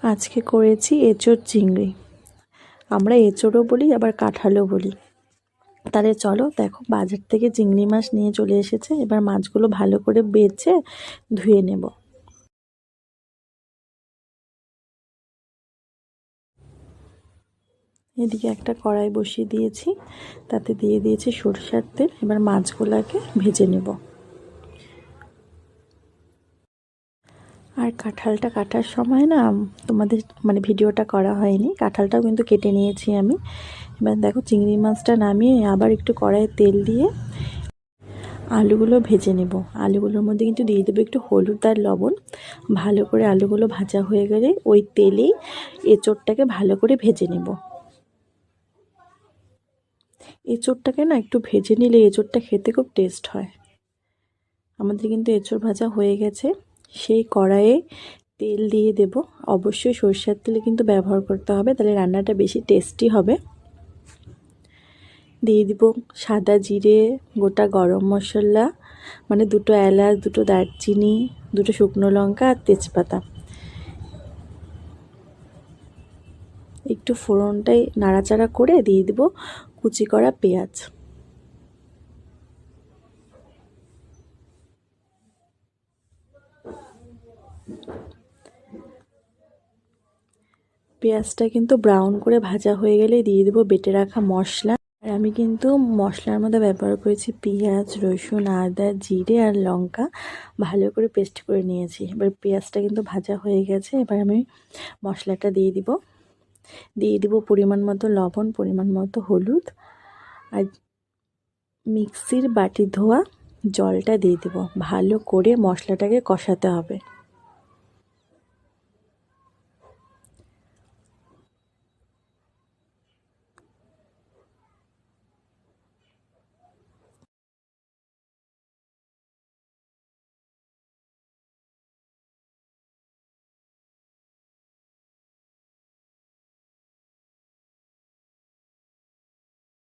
আজকে করেছি এঁচোড় চিংড়ি। আমরা এঁচোড়ও বলি আবার কাঁঠালও বলি। তাহলে চলো, দেখো বাজার থেকে চিংড়ি মাছ নিয়ে চলে এসেছে। এবার মাছগুলো ভালো করে বেছে ধুয়ে নেব। এদিকে একটা কড়াই বসিয়ে দিয়েছি, তাতে দিয়ে দিয়েছি সরষের তেল। এবার মাছগুলোকে ভেজে নেব। আর কাঁঠালটা কাটার সময় না তোমাদের ভিডিওটা করা হয়নি, কাঁঠালটাও কিন্তু কেটে নিয়েছি আমি। এবার দেখো চিংড়ি মাছটা নামিয়ে আবার একটু কড়াইয়ে তেল দিয়ে আলুগুলো ভেজে নেব। আলুগুলোর মধ্যে কিন্তু দিয়ে দেবো একটু হলুদ আর লবণ। ভালো করে আলুগুলো ভাজা হয়ে গেলে ওই তেলেই এঁচোড়টাকে ভালো করে ভেজে নেব। এঁচোড়টাকে না একটু ভেজে নিলে এঁচোড়টা খেতে খুব টেস্ট হয়। আমাদের কিন্তু এঁচোড় ভাজা হয়ে গেছে। সেই কড়াইয়ে তেল দিয়ে দেব। অবশ্যই সরষের তেল কিন্তু ব্যবহার করতে হবে, তাহলে রান্নাটা বেশি টেস্টি হবে। দিয়ে দিব সাদা জিরে, গোটা গরম মশলা, দুটো এলাচ, দুটো দারচিনি, দুটো শুকনো লঙ্কা আর তেজপাতা। একটু ফোড়নটাই নাড়াচাড়া করে দিয়ে দিব কুচি করা পেঁয়াজ। পেঁয়াজটা কিন্তু ব্রাউন করে ভাজা হয়ে গেলে দিয়ে দেবো বেটে রাখা মশলা। আর আমি কিন্তু মশলার মধ্যে ব্যবহার করেছি পেঁয়াজ, রসুন, আদা, জিরে আর লঙ্কা ভালো করে পেস্ট করে নিয়েছি। এবার পেঁয়াজটা কিন্তু ভাজা হয়ে গেছে। এবার আমি মশলাটা দিয়ে দিব পরিমাণ মতো লবণ, পরিমাণ মতো হলুদ আর মিক্সির বাটি ধোয়া জলটা দিয়ে দিব। ভালো করে মশলাটাকে কষাতে হবে।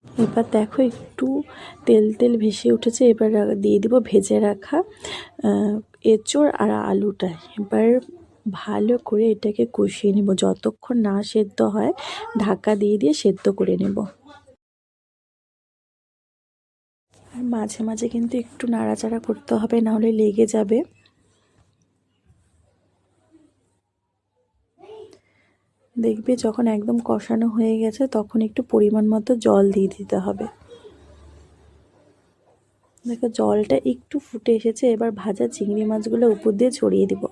এবার দেখো একটু তেল তেল ভেসে উঠেছে। এবার দিয়ে দিব ভেজে রাখা এঁচোড় আর আলুটা। এবার ভালো করে এটাকে কষিয়ে নেব। যতক্ষণ না সেদ্ধ হয় ঢাকা দিয়ে দিয়ে সেদ্ধ করে নেব। আর মাঝে মাঝে কিন্তু একটু নাড়াচাড়া করতে হবে, নাহলে লেগে যাবে। দেখবে যখন একদম কষানো হয়ে গেছে তখন একটু পরিমাণ মতো জল দিয়ে দিতে হবে। দেখো জলটা একটু ফুটে এসেছে। এবার ভাজা চিংড়ি মাছগুলো উপর দিয়ে ছড়িয়ে দিব।